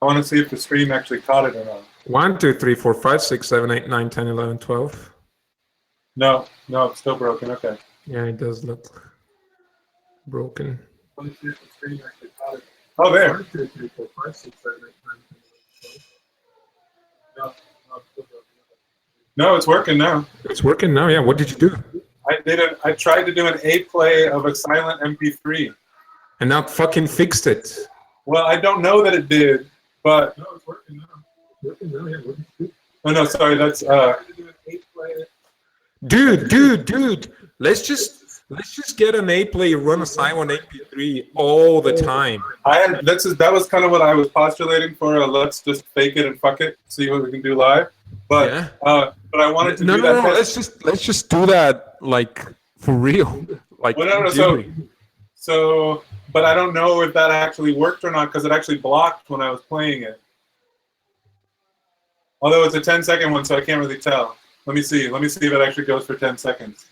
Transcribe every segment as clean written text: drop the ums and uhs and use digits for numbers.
I want to see if the stream actually caught it or not. 1, 2, 3, 4, 5, 6, 7, 8, 9, 10, 11, 12. No, it's still broken. Okay. Yeah, it does look broken. Let me see if the stream actually caught it. Oh, there. 1, 2, 3, 4, 5, 6, 7, 8, 9, 10, 11, 12. No, it's still broken. No, it's working now. It's working now. Yeah. What did you do? I tried to do an A play of a silent MP3. And now fucking fixed it. Well, I don't know that it did, but no, it's working now. It's working now. Yeah. What did you do? Oh no, sorry. That's Dude. Let's just get an A play, run a silent MP3 all the time. That was kind of what I was postulating for. Let's just fake it and fuck it, see what we can do live. But yeah. But I wanted to do that. No. Let's just do that like for real. Like so, but I don't know if that actually worked or not because it actually blocked when I was playing it. Although it's a 10-second one, so I can't really tell. Let me see if it actually goes for 10 seconds.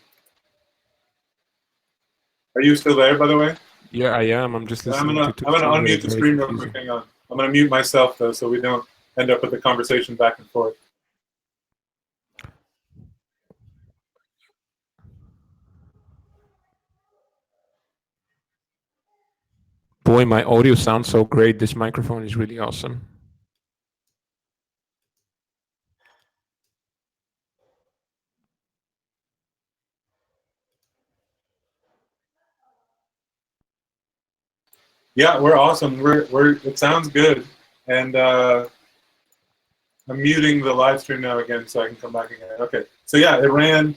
Are you still there, by the way? Yeah, I am. I'm just listening. I'm gonna unmute the screen real quick. Hang on. I'm gonna mute myself though, so we don't end up with the conversation back and forth. Boy, my audio sounds so great. This microphone is really awesome. Yeah, we're awesome. It sounds good, and I'm muting the live stream now again so I can come back again. Okay, so yeah, it ran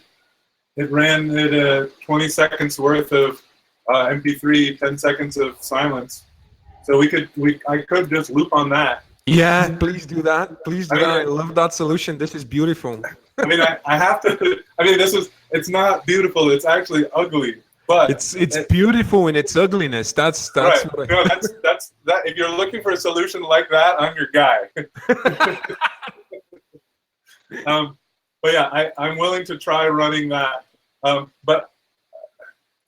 20 seconds worth of MP3, 10 seconds of silence. So I could just loop on that. Yeah, please do that. Please do that. I love that solution. This is beautiful. I mean, I have to. I mean, it's not beautiful. It's actually ugly. But it's beautiful in its ugliness. That's right. No, that's that. If you're looking for a solution like that, I'm your guy. But yeah, I'm willing to try running that. But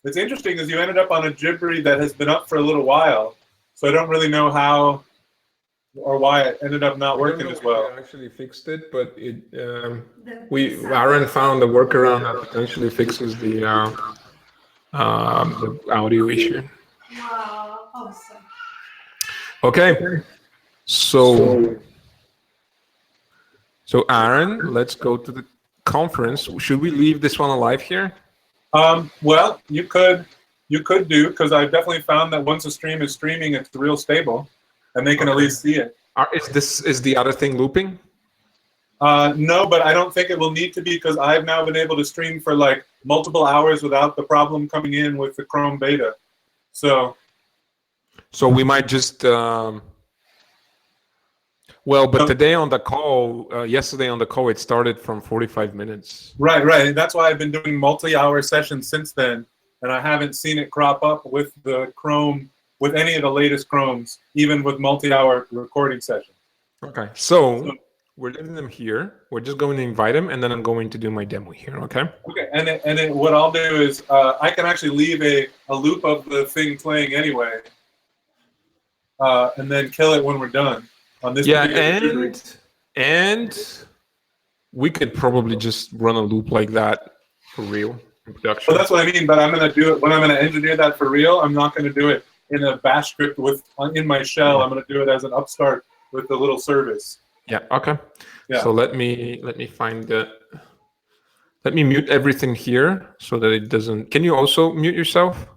it's interesting is you ended up on a Ghibli that has been up for a little while, so I don't really know how or why it ended up not working as well. We actually fixed it, but Aaron found a workaround that potentially fixes the audio issue. Wow, awesome. Okay, so Aaron, let's go to the conference. Should we leave this one alive here? Well, you could do, because I've definitely found that once a stream is streaming, it's real stable, and they can at least see it. Is the other thing looping? No, but I don't think it will need to be, because I've now been able to stream for like multiple hours without the problem coming in with the Chrome beta. So we might just well, but today on the call, yesterday on the call, it started from 45 minutes. Right. That's why I've been doing multi-hour sessions since then, and I haven't seen it crop up with the Chrome, with any of the latest Chromes, even with multi-hour recording sessions. Okay, so we're leaving them here. We're just going to invite them, and then I'm going to do my demo here, okay? Okay, and then what I'll do is I can actually leave a loop of the thing playing anyway, and then kill it when we're done. On this and we could probably just run a loop like that for real in production. Well, that's what I mean, but I'm going to do it when I'm going to engineer that for real. I'm not going to do it in a bash script in my shell. I'm going to do it as an upstart with the little service. Yeah, okay. Yeah. So let me find let me mute everything here so that it doesn't. Can you also mute yourself?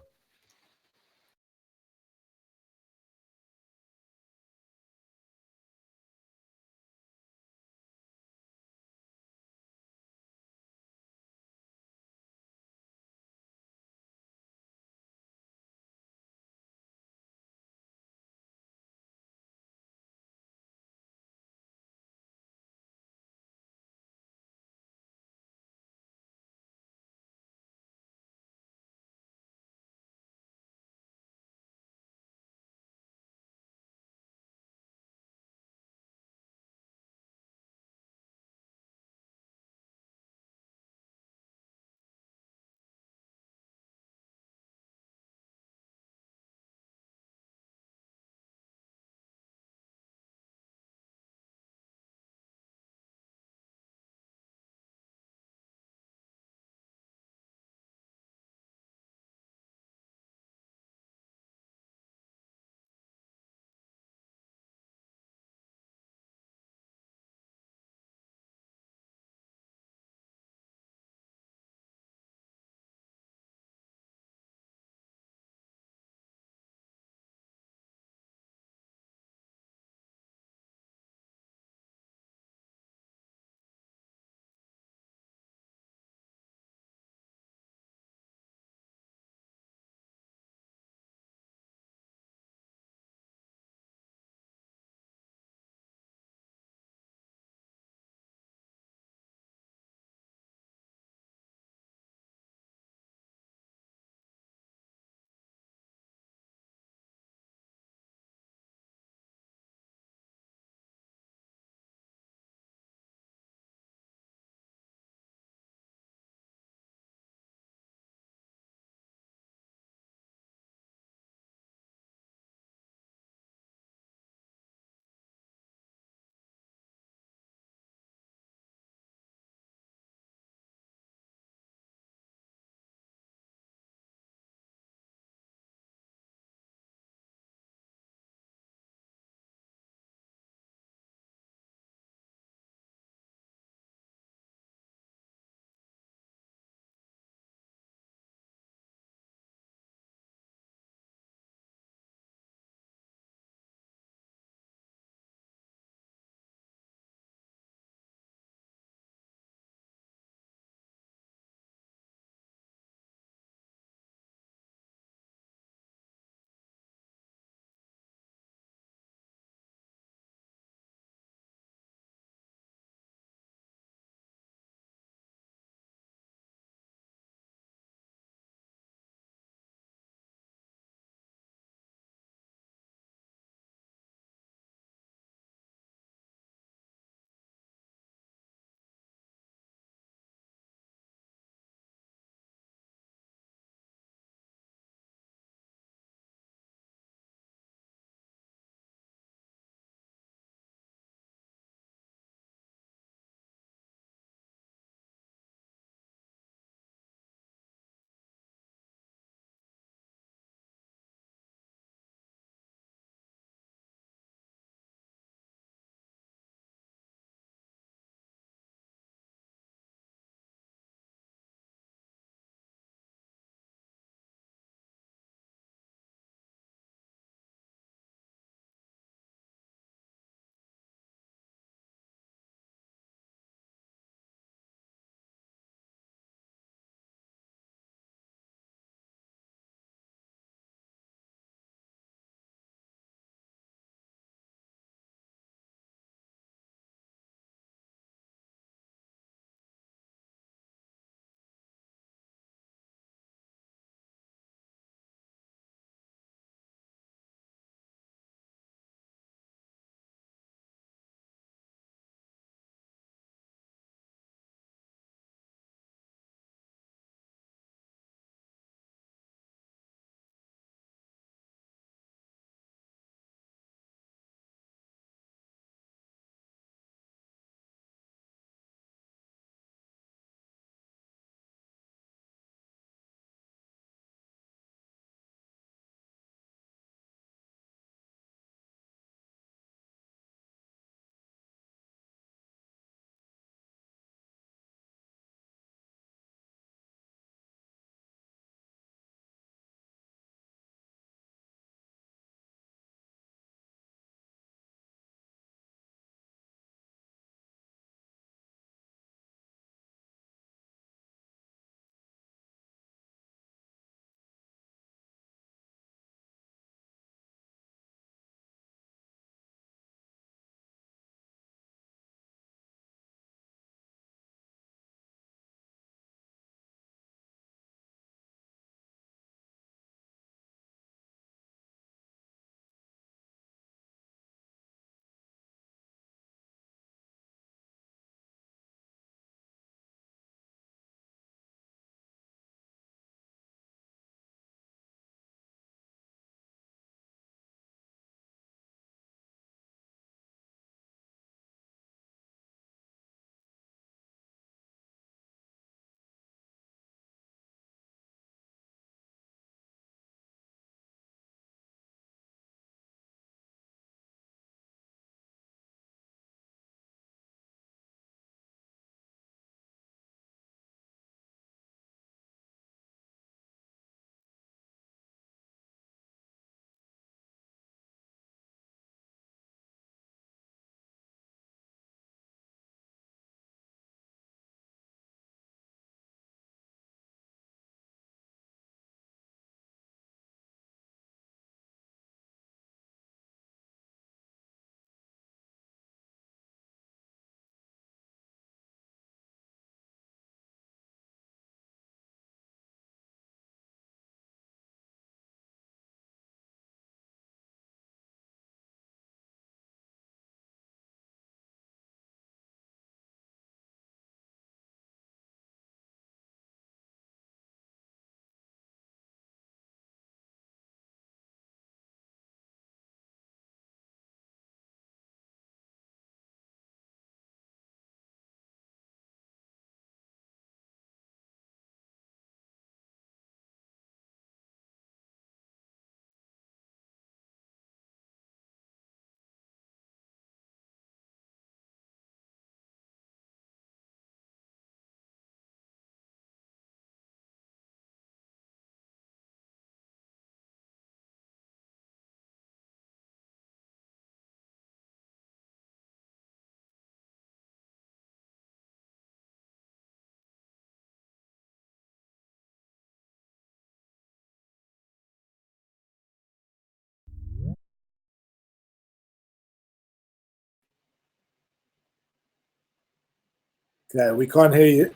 Okay, we can't hear you.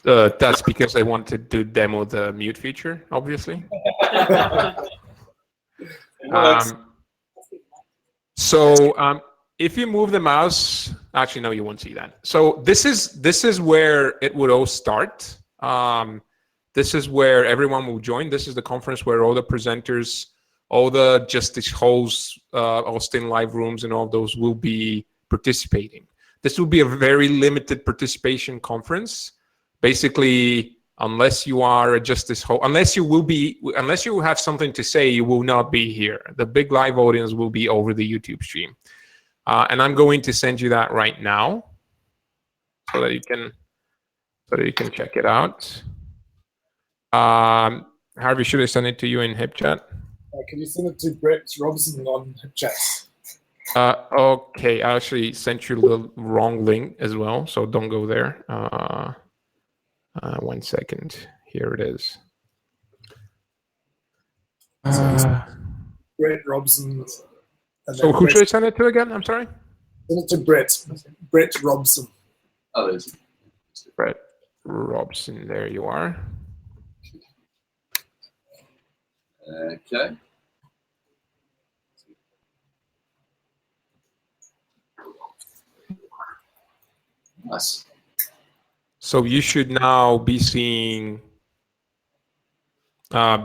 That's because I wanted to demo the mute feature, obviously. If you move the mouse, actually no, you won't see that. So this is where it would all start. This is where everyone will join. This is the conference where all the presenters, all the Justice Halls, Austin live rooms, and all those will be participating. This will be a very limited participation conference. Basically, unless you are a Justice Hall, unless you have something to say, you will not be here. The big live audience will be over the YouTube stream. And I'm going to send you that right now so that you can check it out. Harvey, should I send it to you in HipChat? Can you send it to Brett Robson on HipChat? Okay, I actually sent you the wrong link as well, so don't go there. 1 second. Here it is. Brett Robson. So who should I send it to again? I'm sorry? Send it to Brett. Brett Robson. Oh, there's Brett Robson. There you are. okay. Nice. So you should now be seeing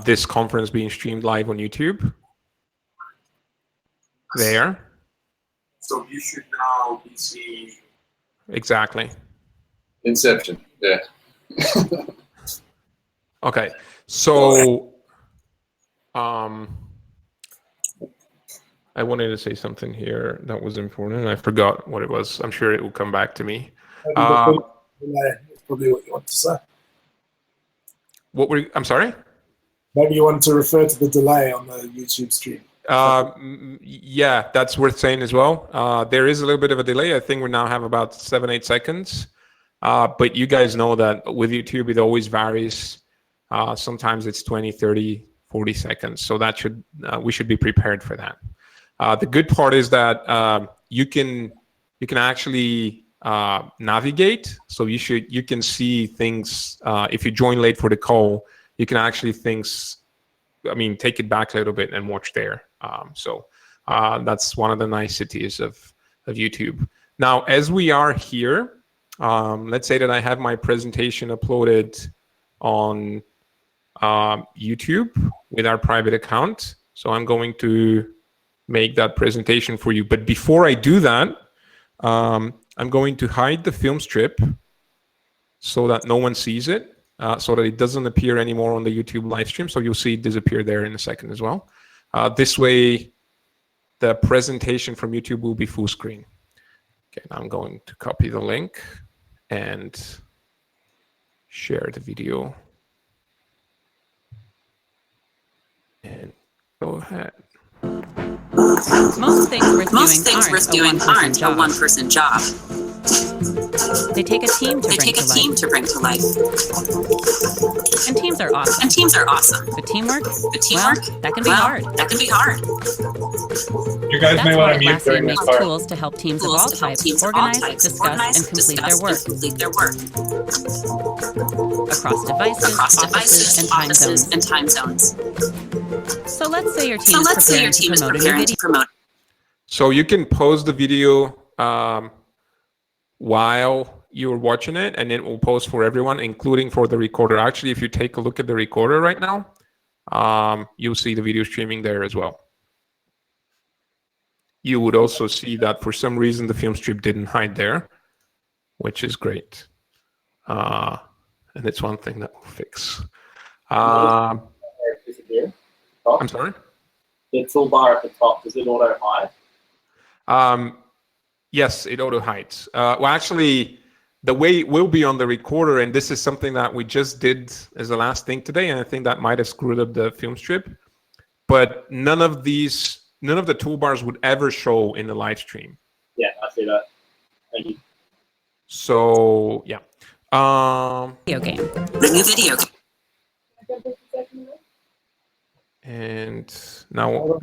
this conference being streamed live on YouTube. There. So you should now be seeing. Exactly. Inception. Yeah. Okay. So I wanted to say something here that was important. I forgot what it was. I'm sure it will come back to me. That's probably what you want to say. I'm sorry? Maybe you want to refer to the delay on the YouTube stream. Yeah, that's worth saying as well. There is a little bit of a delay. I think we now have about 7-8 seconds. But you guys know that with YouTube, it always varies. Sometimes it's 20, 30, 40 seconds. So that we should be prepared for that. The good part is that you can actually navigate. So you can see things. If you join late for the call, you can actually take it back a little bit and watch there. So that's one of the niceties of YouTube. Now, as we are here, let's say that I have my presentation uploaded on YouTube with our private account. So I'm going to make that presentation for you. But before I do that, I'm going to hide the film strip so that no one sees it. So that it doesn't appear anymore on the YouTube live stream. So you'll see it disappear there in a second as well. This way, the presentation from YouTube will be full screen. Okay, now I'm going to copy the link and share the video. And go ahead. Most things worth doing aren't a one-person job. They take a team to bring to life. And teams are awesome. But teamwork? Well, that can be hard. You guys may want to mute Atlassian during this makes part. tools to help teams of all types organize, discuss, and complete their work. Across devices, offices, and time zones. So let's say your team is preparing to promote. So you can pause the video while you're watching it, and it will pause for everyone, including for the recorder. Actually, if you take a look at the recorder right now, you'll see the video streaming there as well. You would also see that for some reason the film strip didn't hide there, which is great. And it's one thing that we'll fix. I'm sorry? The toolbar at the top, does it auto hide? Yes, it auto hides. Well, actually, the way it will be on the recorder, and this is something that we just did as the last thing today, and I think that might have screwed up the film strip, but none of the toolbars would ever show in the live stream. Yeah, I see that. Thank you. So, yeah. Video game. The new video game. And now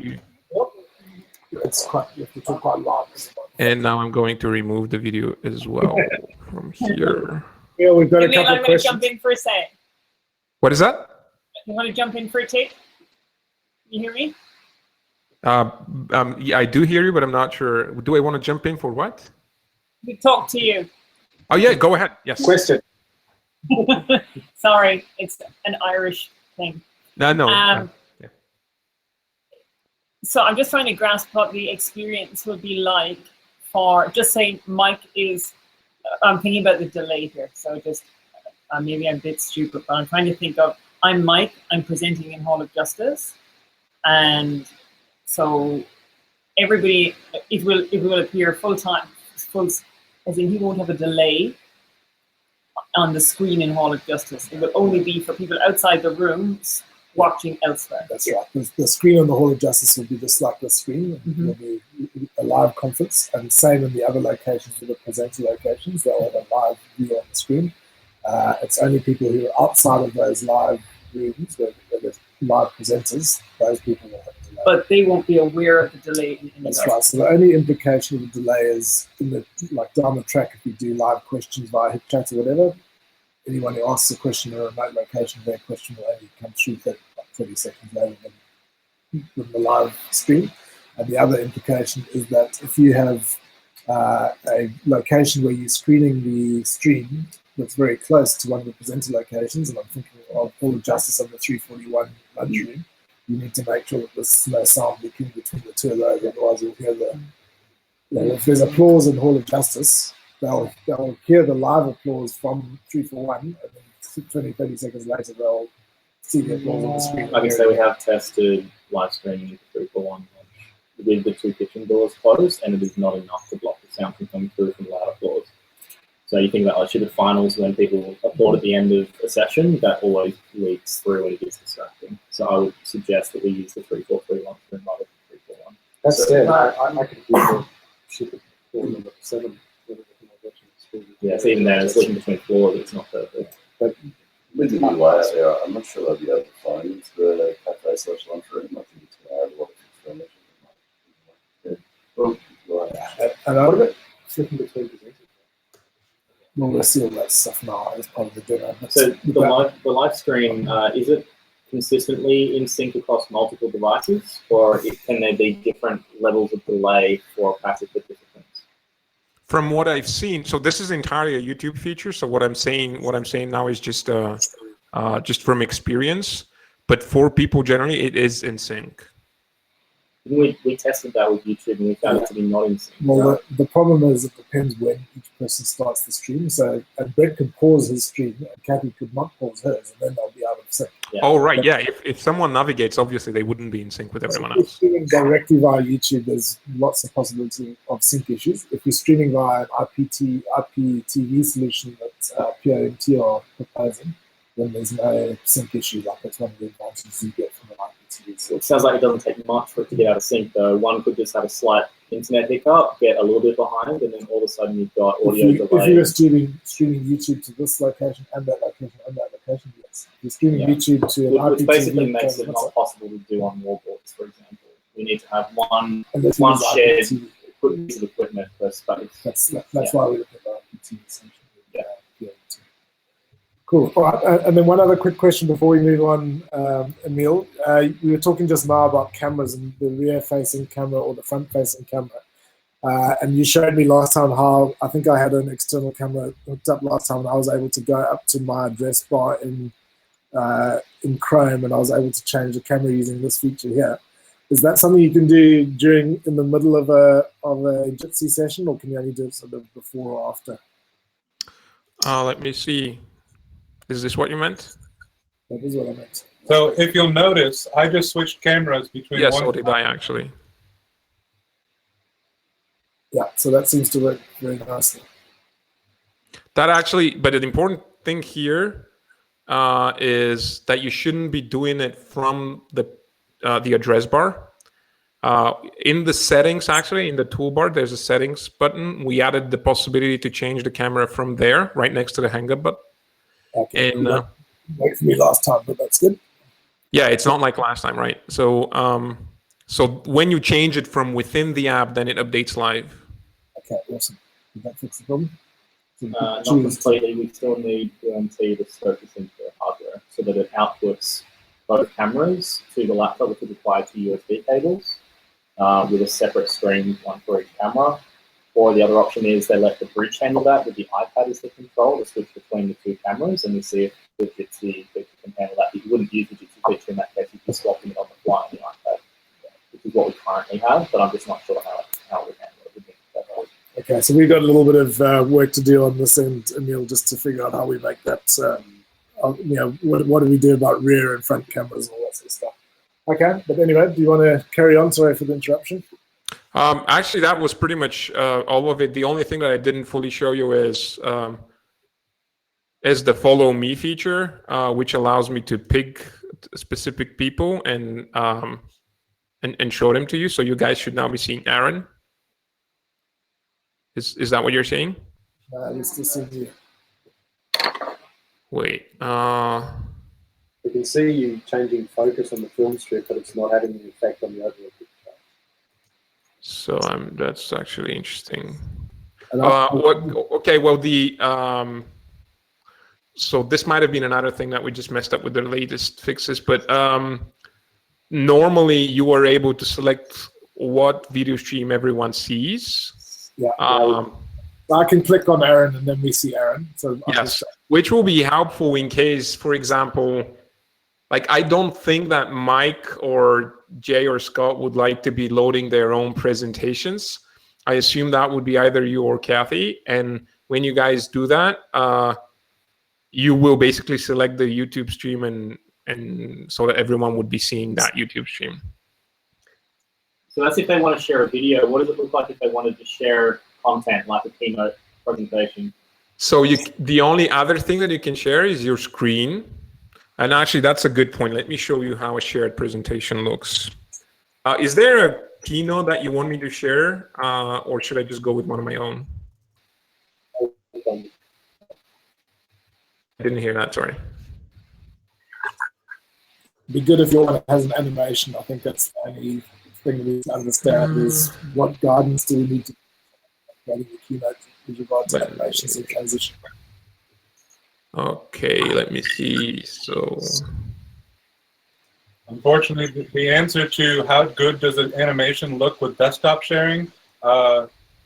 It's quite, you have to talk quite loud. And now I'm going to remove the video as well from here. Yeah, we've got a Emil, couple I'm of going to questions. jump in for a sec. What is that? You want to jump in for a tick? You hear me? Yeah, I do hear you, but I'm not sure. Do I want to jump in for what? We talk to you. Oh, yeah, go ahead. Yes. Question. Sorry, it's an Irish thing. No. Um, Yeah. So I'm just trying to grasp what the experience would be like for, just say Mike is, I'm thinking about the delay here. So just, maybe I'm a bit stupid, but I'm trying to think of, I'm Mike, I'm presenting in Hall of Justice. And so everybody, it will appear full time, as in he won't have a delay on the screen in Hall of Justice. It will only be for people outside the rooms watching elsewhere. That's right. The screen on the Hall of Justice will be just like the screen. Mhm. It'll be a live conference, and same in the other locations, with the presenter locations. They'll have a live view on the screen. It's only people who are outside of those live rooms, where there's live presenters, those people will have a delay. But they won't be aware of the delay in any That's way. right. So the only implication of the delay is in the, like down the track, if we do live questions via hip chat or whatever, anyone who asks a question in a remote location, their question will only come through 30 seconds later than the live stream. And the other implication is that if you have a location where you're screening the stream that's very close to one of the presenter locations, and I'm thinking of Hall of Justice on the 341 lunchroom, you need to make sure that there's no sound leaking between the two of those, otherwise you'll hear the, if there's applause in Hall of Justice, they'll hear the live applause from 341, and then 20, 30 seconds later they'll see the applause on the screen. I can say we have tested live streaming into 341 with the two kitchen doors closed, and it is not enough to block the sound from coming through from loud applause. So you think about like the finals, when people applaud at the end of a session, that always leaks through and it gets distracting. So I would suggest that we use the 3431 rather than 341. That's it. I could do the stupid number 7. Yeah, so even then, it's looking between floors, it's not perfect. With the new layout there, I'm not sure they'll be able to find the cafe / lunchroom. I think it's going to add a lot of information. Yeah. Well, right. And I, What about flipping between presenters? we'll see all that stuff now as part of the demo. So the live stream, is it consistently in sync across multiple devices, or can there be different levels of delay for passive participants? From what I've seen, so this is entirely a YouTube feature. So what I'm saying now is just from experience. But for people generally, it is in sync. We tested that with YouTube and we found it to be not in sync. Well, the problem is it depends when each person starts the stream. So and Brett could pause his stream, and Kathy could not pause hers, and then they'll be out of sync. Yeah. Oh, right. Yeah. If someone navigates, obviously they wouldn't be in sync with everyone If you're else. streaming directly via YouTube, there's lots of possibility of sync issues. If you're streaming via an IPTV solution that POMT are proposing, then there's no sync issue. Like that's one of the advantages you get from an IPTV solution. It sounds like it doesn't take much for it to get out of sync, though. One could just have a slight internet hiccup, get a little bit behind, and then all of a sudden you've got audio If delay. you were streaming YouTube to this location and that location and that location, yes. If you're streaming Yeah. YouTube to an Which IPTV, basically makes it that's not possible to do on wallboards, for example. We need to have one unless one you use shared IPTV. piece of equipment per space. That's Yeah. why we look at the IPTV essentially. Yeah. Cool. All right. And then one other quick question before we move on, Emil. We were talking just now about cameras and the rear-facing camera or the front-facing camera. And you showed me last time how I think I had an external camera hooked up last time, and I was able to go up to my address bar in Chrome, and I was able to change the camera using this feature here. Is that something you can do in the middle of a Jitsi session, or can you only do it sort of before or after? Let me see. Is this what you meant? That is what I meant. So if you'll notice, I just switched cameras between Yes, one. so did I actually. Yeah, so that seems to work very nicely. That actually, but the important thing here is that you shouldn't be doing it from the address bar. In the settings, actually, in the toolbar, there's a settings button. We added the possibility to change the camera from there, right next to the hang up button. Okay. And Worked for me last time, but that's good. yeah, it's not like last time, right? So so when you change it from within the app, then it updates live. Okay, awesome. Did that fix the problem? So Not completely. We still need UMT to scope this into hardware so that it outputs both cameras to the laptop, which is required to USB cables, with a separate stream, one for each camera. Or the other option is they let the bridge handle that with the iPad as the control to switch between the two cameras, and we see if the Jitsi feature can handle that. But you wouldn't use the Jitsi feature in that case, you'd be swapping it on the fly on the iPad, which is what we currently have, but I'm just not sure how it would handle it. Okay, so we've got a little bit of work to do on this end, Emil, just to figure out how we make that, what do we do about rear and front cameras and all that sort of stuff. Okay, but anyway, do you want to carry on? Sorry for the interruption. Actually, that was pretty much all of it. The only thing that I didn't fully show you is the follow me feature, which allows me to pick specific people and show them to you. So you guys should now be seeing Aaron. Is that what you're saying? Let's just see here. Wait. We can see you changing focus on the film strip, but it's not having an effect on the overall picture. So that's actually interesting. Okay, well, so this might have been another thing that we just messed up with the latest fixes, but normally you are able to select what video stream everyone sees. Yeah. I can click on Aaron and then we see Aaron. So yes, which will be helpful in case, for example, like I don't think that Mike or Jay or Scott would like to be loading their own presentations. I assume that would be either you or Kathy. And when you guys do that, you will basically select the YouTube stream and so that everyone would be seeing that YouTube stream. So that's if they want to share a video. What does it look like if they wanted to share content like a keynote presentation? So the only other thing that you can share is your screen. And actually, that's a good point. Let me show you how a shared presentation looks. Is there a keynote that you want me to share, or should I just go with one of my own? I didn't hear that, sorry. It'd be good if your one has an animation. I think that's the only thing we need to understand is what guidance do we need to get in the keynote with regard to animations and transition. Okay, let me see. So, unfortunately, the answer to how good does an animation look with desktop sharing,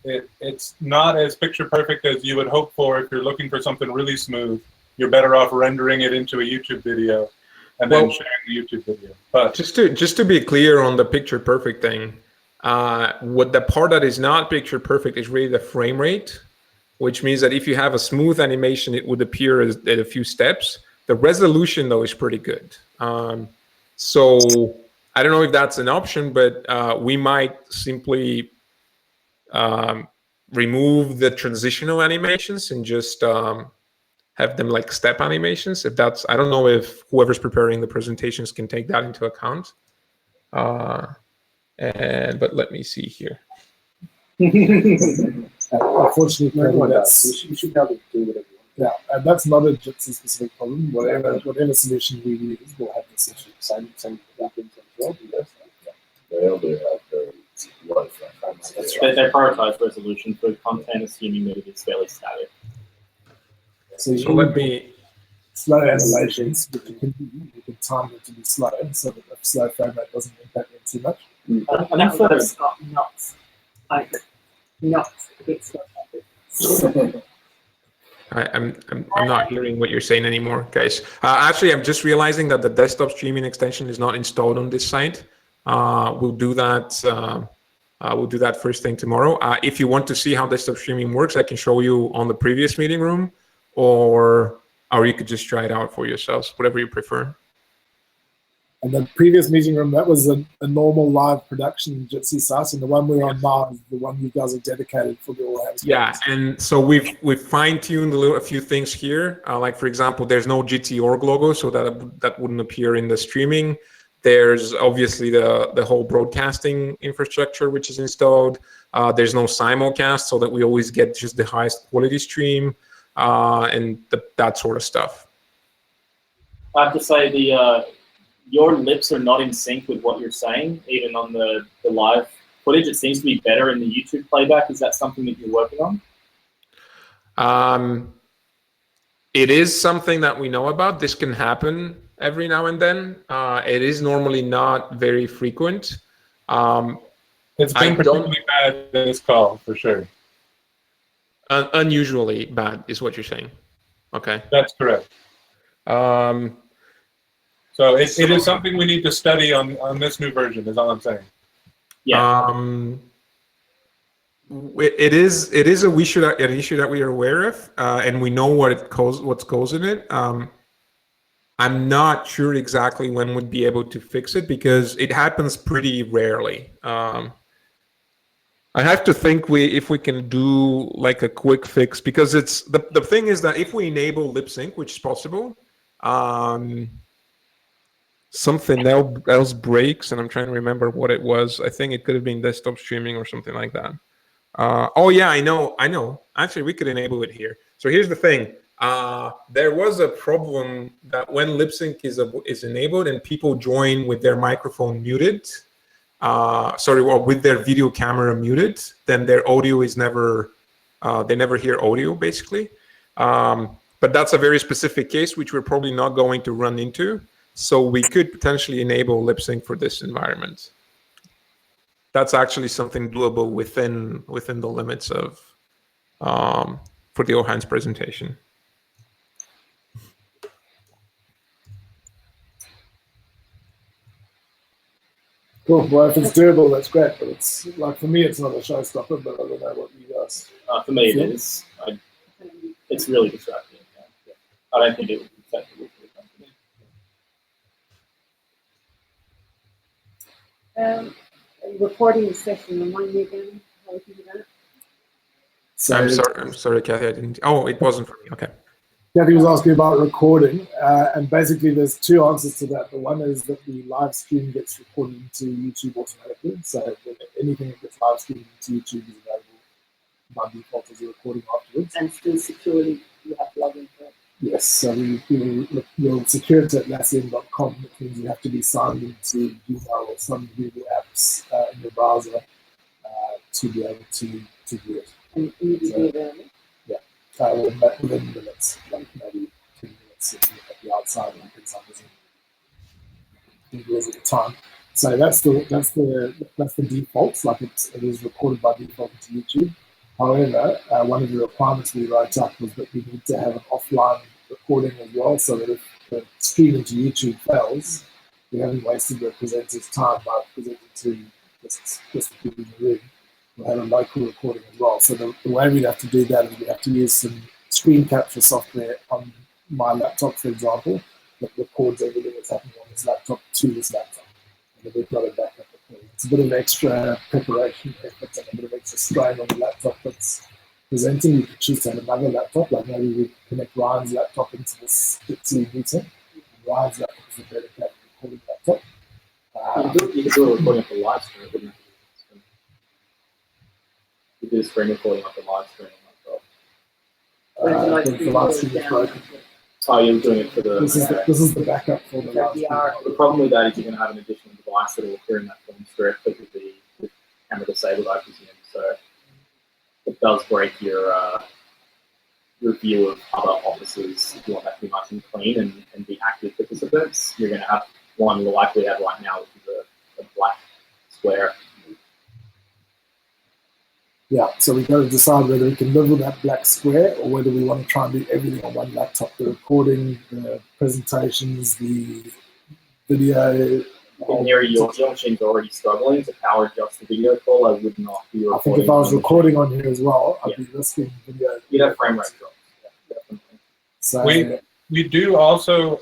it's not as picture perfect as you would hope for if you're looking for something really smooth. You're better off rendering it into a YouTube video and then sharing the YouTube video. But just to be clear on the picture perfect thing, what the part that is not picture perfect is really the frame rate, which means that if you have a smooth animation, it would appear at a few steps. The resolution, though, is pretty good. So I don't know if that's an option, but we might simply remove the transitional animations and just have them like step animations. If that's, I don't know if whoever's preparing the presentations can take that into account. But let me see here. Unfortunately, you should be able to do whatever you want. Yeah, and that's not a Jitsi specific problem. Whatever solution we use will have this issue. Same things as well. They all do have very low frame rates. That's right. They prioritize resolution for content, assuming that it is fairly static. So let me slow animations, but you can time it to be slow, so that the slow frame rate doesn't impact it too much. And that's what it's got nuts. Like nuts. A bit slow. I'm not hearing what you're saying anymore, guys. Actually, I'm just realizing that the desktop streaming extension is not installed on this site. We'll do that. We'll do that first thing tomorrow. If you want to see how desktop streaming works, I can show you on the previous meeting room, or you could just try it out for yourselves, whatever you prefer. And the previous meeting room, that was a normal live production Jitsi site, and the one we're on now is the one you guys have dedicated for the all hands. Yeah, and so we've fine-tuned a few things here. Like for example, there's no Jitsi org logo, so that wouldn't appear in the streaming. There's obviously the whole broadcasting infrastructure which is installed. There's no simulcast, so that we always get just the highest quality stream, and that sort of stuff. I have to say your lips are not in sync with what you're saying, even on the live footage, it seems to be better in the YouTube playback. Is that something that you're working on? It is something that we know about. This can happen every now and then. It is normally not very frequent. It's been particularly bad in this call, for sure. Unusually bad is what you're saying. Okay. That's correct. So it is something we need to study on this new version, is all I'm saying. Yeah. It is an issue that we are aware of, and we know what goes in it. I'm not sure exactly when we'd be able to fix it because it happens pretty rarely. I have to think if we can do like a quick fix, because it's the thing is that if we enable lip sync, which is possible, something else breaks, and I'm trying to remember what it was. I think it could have been desktop streaming or something like that. Oh yeah, I know. Actually, we could enable it here. So here's the thing. There was a problem that when lip sync is enabled and people join with their microphone muted, with their video camera muted, then their audio is never, they never hear audio basically. But that's a very specific case, which we're probably not going to run into. So we could potentially enable lip sync for this environment. That's actually something doable within the limits of for the Ohans presentation. Cool. Well, if it's doable, that's great. But it's like for me, it's not a showstopper. But I don't know what you guys. For me, it is. It's really distracting. Yeah. I don't think it would be acceptable for the company. Recording the session, remind me again how to do that. So, I'm sorry, Kathy. I didn't. Oh, it wasn't for me. Okay. Kathy was asking about recording, and basically there's two answers to that. The one is that the live stream gets recorded into YouTube automatically. So anything that gets live streamed into YouTube is available by default as a recording afterwards. And still securely, you have to log in for it. Yes, so you'll secure it at lasm.com, which means you have to be signed into Gmail or some Google apps in your browser to be able to do it. And you can do it early. Within minutes, like maybe 2 minutes at the outside, like examples in at the time. So that's the default. Like it is recorded by default into YouTube. However, one of the requirements we wrote up was that we need to have an offline recording as well, so that if the stream into YouTube fails, we haven't wasted the presenter's time by presenting to just the people in the room. We'll have a local recording as well. So the way we'd have to do that is we have to use some screen capture software on my laptop, for example, that records everything that's happening on this laptop to this laptop. And then we've got a backup recording. It's a bit of extra preparation effort and a bit of extra strain on the laptop that's presenting. You could choose to have another laptop, like maybe we connect Ryan's laptop into this meeting. Ryan's laptop is a dedicated recording laptop. You could do a recording for live stream, wouldn't you? You do a screen recording like a live stream the live stream is broken. Oh, you're doing it for the. This is the backup for the live stream. The problem with that is you're going to have an additional device that will appear in that film strip that will be camera disabled, I presume. So it does break your view of other offices if you want that to be nice and clean and be active participants. You're going to have one like we have right now, which is a black square. Yeah, so we've got to decide whether we can live with that black square or whether we want to try and do everything on one laptop. The recording, the presentations, the video. In here, your machine's already struggling to power adjust the video call. I would not be recording. I think if I was recording on here as well, I'd be risking video. You'd have frame rate drops. Yeah, definitely. So we do also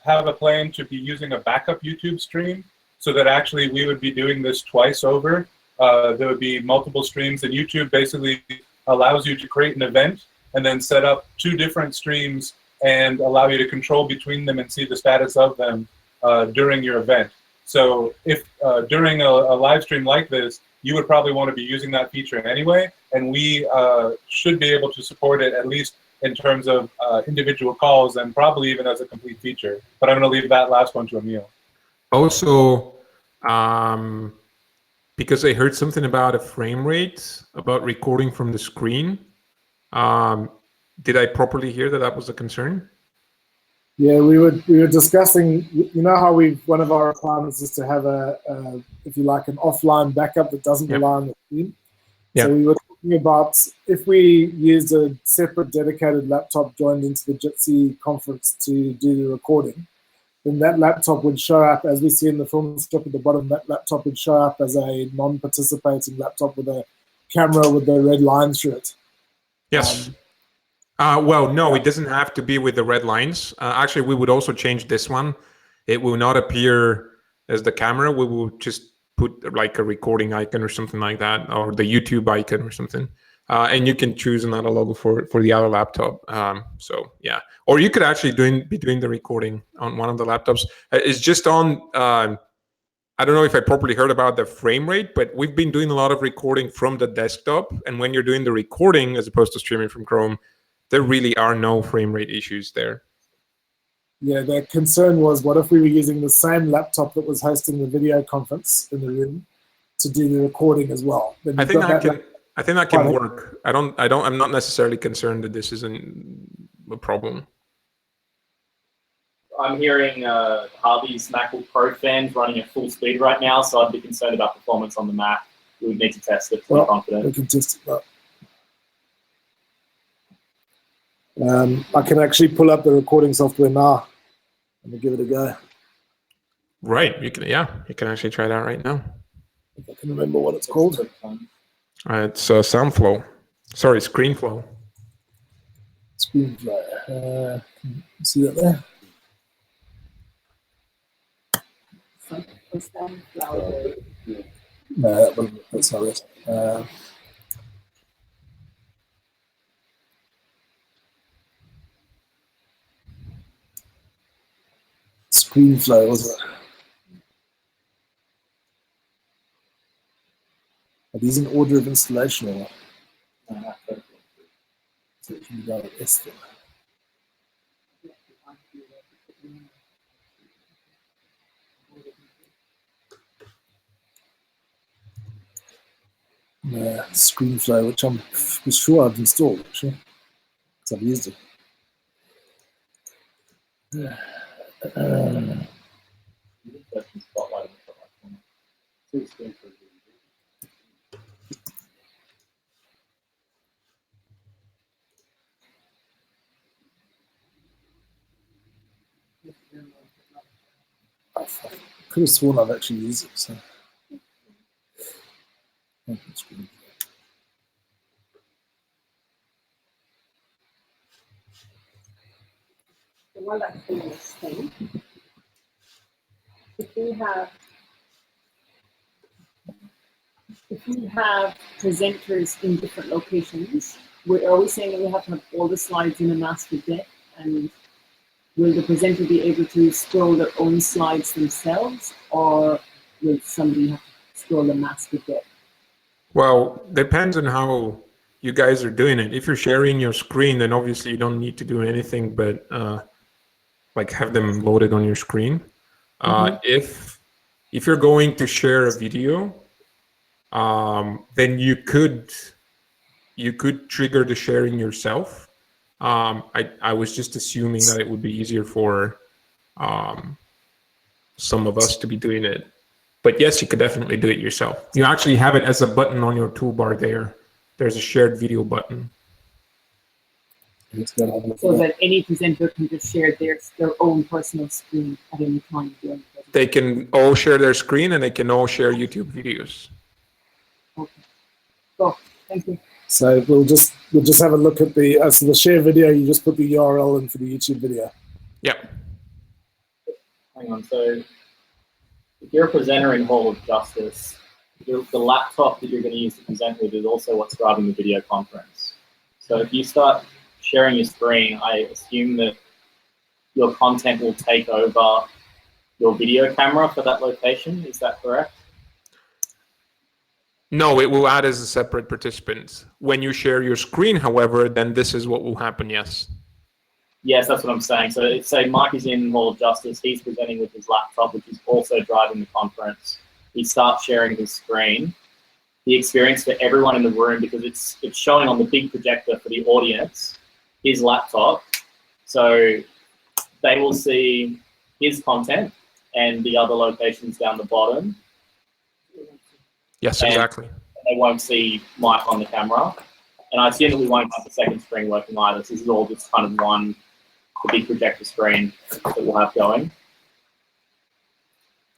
have a plan to be using a backup YouTube stream so that actually we would be doing this twice over. There would be multiple streams, and YouTube basically allows you to create an event and then set up 2 different streams and allow you to control between them and see the status of them during your event. So if during a live stream like this, you would probably want to be using that feature anyway, and we should be able to support it at least in terms of individual calls and probably even as a complete feature. But I'm going to leave that last one to Emil. Also, because I heard something about a frame rate, about recording from the screen. Did I properly hear that that was a concern? Yeah, we were discussing. You know how one of our requirements is to have a if you like, an offline backup that doesn't Yep. rely on the screen. Yeah. So we were talking about if we used a separate dedicated laptop joined into the Jitsi conference to do the recording, then that laptop would show up, as we see in the film strip at the bottom, that laptop would show up as a non-participating laptop with a camera with the red lines through it. Yes. Well, no, it doesn't have to be with the red lines. Actually, we would also change this one. It will not appear as the camera. We will just put like a recording icon or something like that, or the YouTube icon or something. And you can choose another logo for the other laptop. So yeah, or you could actually be doing the recording on one of the laptops. It's just on. I don't know if I properly heard about the frame rate, but we've been doing a lot of recording from the desktop. And when you're doing the recording, as opposed to streaming from Chrome, there really are no frame rate issues there. Yeah, the concern was, what if we were using the same laptop that was hosting the video conference in the room to do the recording as well? Then I think that can Fine. work. I'm not necessarily concerned that this isn't a problem. I'm hearing Harvey's MacBook Pro fans running at full speed right now, so I'd be concerned about performance on the Mac. We would need to test it to be confident. We can test it out. I can actually pull up the recording software now and give it a go. Right. You can actually try that right now. If I can remember what it's called. It's SoundFlow. Sorry, ScreenFlow. ScreenFlow. Can you see that there? No, that's not it. ScreenFlow, wasn't it? Are these in order of installation or what? So you go with S then. Yeah, ScreenFlow, which I'm sure I've installed actually, because I've used it. I could have sworn I've actually used it. So. While that's doing this thing, if we have presenters in different locations, are we saying that we have to have all the slides in a master deck, and will the presenter be able to scroll their own slides themselves, or will somebody have to scroll the master deck? Well, depends on how you guys are doing it. If you're sharing your screen, then obviously you don't need to do anything but like have them loaded on your screen. If you're going to share a video, then you could trigger the sharing yourself. I was just assuming that it would be easier for some of us to be doing it. But yes, you could definitely do it yourself. You actually have it as a button on your toolbar there. There's a shared video button. So that any presenter can just share their own personal screen at any time. They can all share their screen, and they can all share YouTube videos. Okay. Cool. Thank you. So we'll just have a look at the so the share video. You just put the URL in for the YouTube video. Yep. Hang on. So if you're a presenter in Hall of Justice, the laptop that you're going to use to present with is also what's driving the video conference. So if you start sharing your screen, I assume that your content will take over your video camera for that location. Is that correct? No, it will add as a separate participant. When you share your screen, however, then this is what will happen, yes. Yes, that's what I'm saying. So say Mike is in Hall of Justice, he's presenting with his laptop, which is also driving the conference. he starts sharing his screen, the experience for everyone in the room, because it's showing on the big projector for the audience, his laptop. So they will see his content and the other locations down the bottom. Yes, exactly. They won't see Mike on the camera. And I assume that we won't have the second screen working either. So this is all just kind of the big projector screen that we'll have going.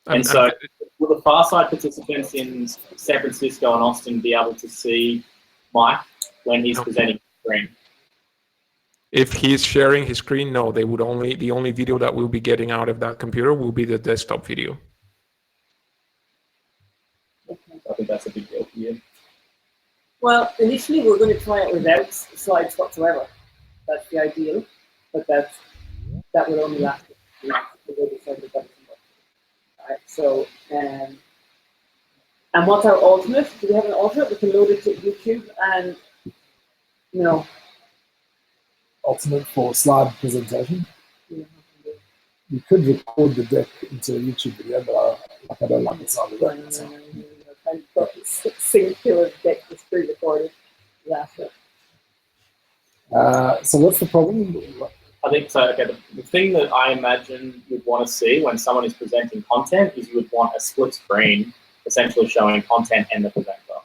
And so will the far side participants in San Francisco and Austin be able to see Mike when he's presenting the screen? If he's sharing his screen, no, the only video that we'll be getting out of that computer will be the desktop video. I think that's a big deal for you. Well, initially we're going to try it without slides whatsoever. That's the ideal, but that will only last. Alright, so and what's our alternate? Do we have an alternate? We can load it to YouTube and Alternate for slide presentation. You could record the deck into a YouTube video, but I don't like the sound of that. So. Sync to a deck that's pre-recorded. So what's the problem? I think so. Okay, the thing that I imagine you'd want to see when someone is presenting content is you would want a split screen, essentially showing content and the presenter.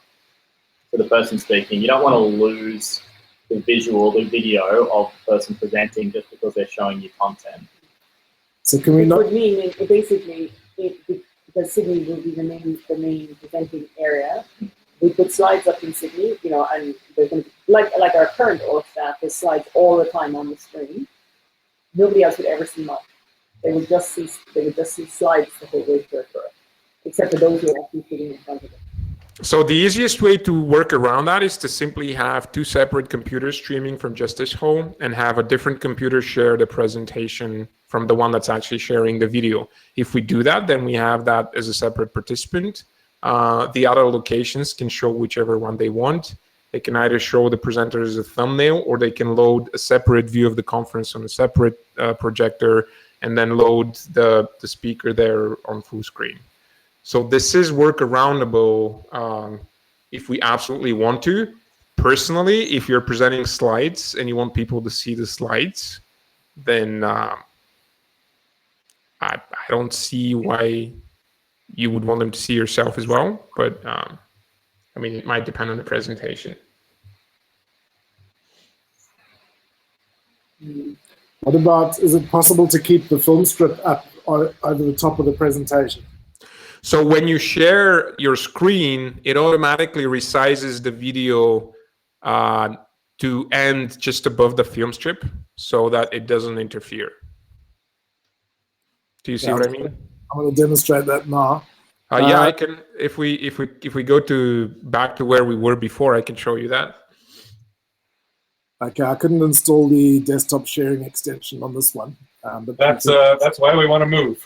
For the person speaking, you don't want to lose the video of the person presenting just because they're showing you content. So can we not? It would mean basically because Sydney will be the main presenting area. We put slides up in Sydney, and they're going to be like our current org staff. There's slides all the time on the screen. Nobody else would ever see much. They would just see slides the whole way through, except for those who are actually sitting in front of them. So the easiest way to work around that is to simply have two separate computers streaming from Justice Hall and have a different computer share the presentation from the one that's actually sharing the video. If we do that, then we have that as a separate participant. The other locations can show whichever one they want. They can either show the presenter as a thumbnail, or they can load a separate view of the conference on a separate projector and then load the speaker there on full screen. So this is workaroundable if we absolutely want to. Personally, if you're presenting slides and you want people to see the slides, then I don't see why you would want them to see yourself as well. But I mean, it might depend on the presentation. What about, is it possible to keep the film strip up over the top of the presentation? So when you share your screen, it automatically resizes the video to end just above the film strip so that it doesn't interfere. Do you see what I mean? I'm going to demonstrate that now. Yeah, I can. If we go back to where we were before, I can show you that. Okay, I couldn't install the desktop sharing extension on this one. But that's why we want to move.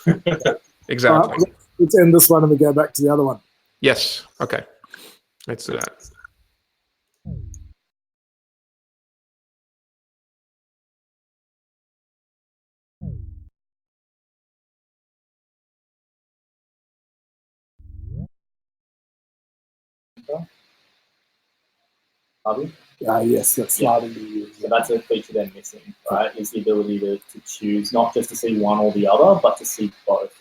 Exactly. Let's end this one and we go back to the other one. Yes. Okay. Let's do that. Yes, that's sliding to use. So that's a feature they're missing, right? Is the ability to choose not just to see one or the other, but to see both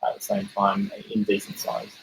at the same time in decent size.